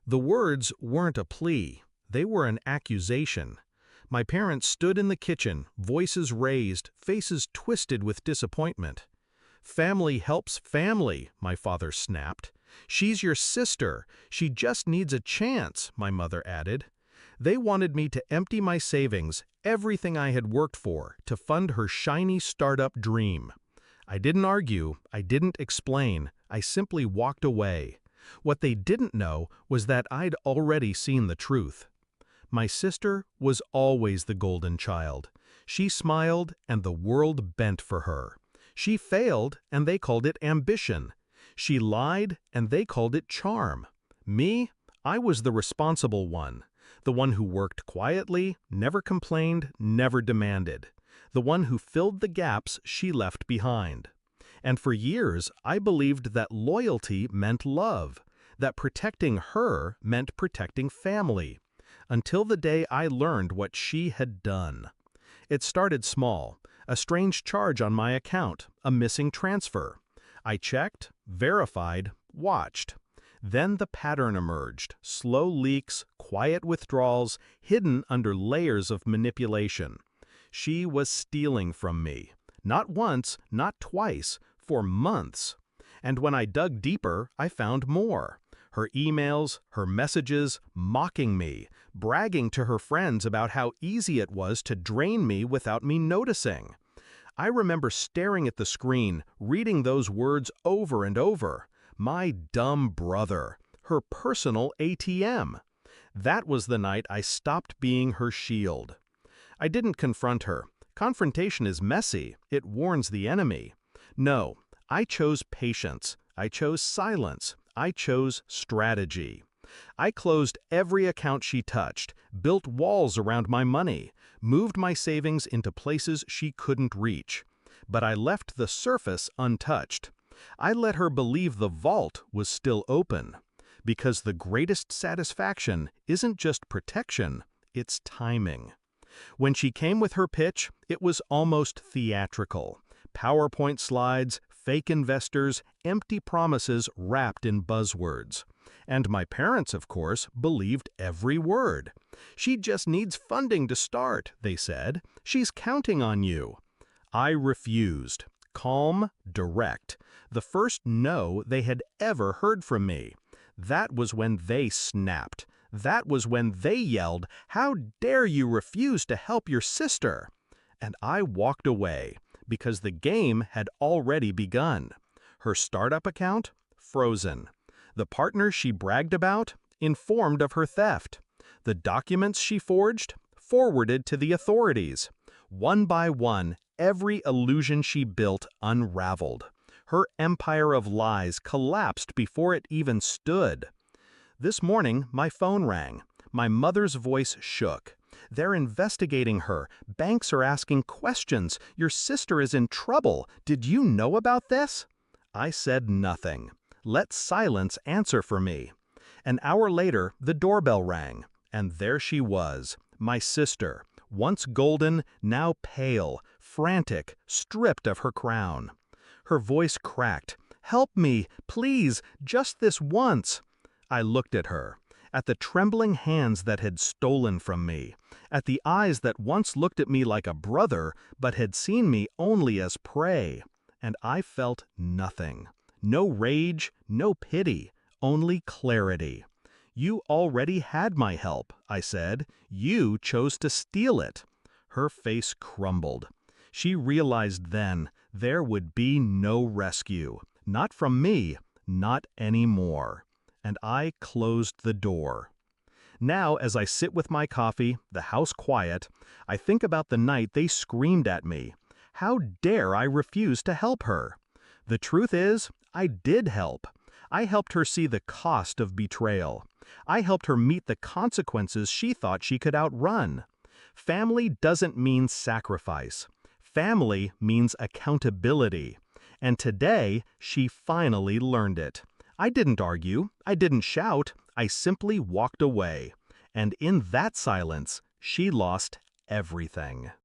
The words weren't a plea, they were an accusation. My parents stood in the kitchen, voices raised, faces twisted with disappointment. "Family helps family," my father snapped. "She's your sister. She just needs a chance," my mother added. They wanted me to empty my savings, everything I had worked for, to fund her shiny startup dream. I didn't argue, I didn't explain, I simply walked away. What they didn't know was that I'd already seen the truth. My sister was always the golden child. She smiled and the world bent for her. She failed and they called it ambition. She lied and they called it charm. Me, I was the responsible one. The one who worked quietly, never complained, never demanded. The one who filled the gaps she left behind. And for years, I believed that loyalty meant love, that protecting her meant protecting family, until the day I learned what she had done. It started small, a strange charge on my account, a missing transfer. I checked, verified, watched. Then the pattern emerged, slow leaks, quiet withdrawals, hidden under layers of manipulation. She was stealing from me. Not once, not twice, for months. And when I dug deeper, I found more. Her emails, her messages, mocking me, bragging to her friends about how easy it was to drain me without me noticing. I remember staring at the screen, reading those words over and over. My dumb brother, her personal ATM. That was the night I stopped being her shield. I didn't confront her. Confrontation is messy. It warns the enemy. No, I chose patience. I chose silence. I chose strategy. I closed every account she touched, built walls around my money, moved my savings into places she couldn't reach. But I left the surface untouched. I let her believe the vault was still open. Because the greatest satisfaction isn't just protection, it's timing. When she came with her pitch, it was almost theatrical. PowerPoint slides, fake investors, empty promises wrapped in buzzwords. And my parents, of course, believed every word. "She just needs funding to start," they said. "She's counting on you." I refused. Calm, direct. The first no they had ever heard from me. That was when they snapped. That was when they yelled, "How dare you refuse to help your sister?" And I walked away, because the game had already begun. Her startup account? Frozen. The partner she bragged about? Informed of her theft. The documents she forged? Forwarded to the authorities. One by one, every illusion she built unraveled. Her empire of lies collapsed before it even stood. This morning, my phone rang. My mother's voice shook. "They're investigating her. Banks are asking questions. Your sister is in trouble. Did you know about this?" I said nothing. Let silence answer for me. An hour later, the doorbell rang. And there she was, my sister, once golden, now pale, frantic, stripped of her crown. Her voice cracked. "Help me, please, just this once." I looked at her, at the trembling hands that had stolen from me, at the eyes that once looked at me like a brother, but had seen me only as prey. And I felt nothing. No rage, no pity, only clarity. "You already had my help," I said. "You chose to steal it." Her face crumbled. She realized then there would be no rescue. Not from me, not anymore. And I closed the door. Now, as I sit with my coffee, the house quiet, I think about the night they screamed at me. How dare I refuse to help her? The truth is, I did help. I helped her see the cost of betrayal. I helped her meet the consequences she thought she could outrun. Family doesn't mean sacrifice. Family means accountability. And today, she finally learned it. I didn't argue. I didn't shout. I simply walked away. And in that silence, she lost everything.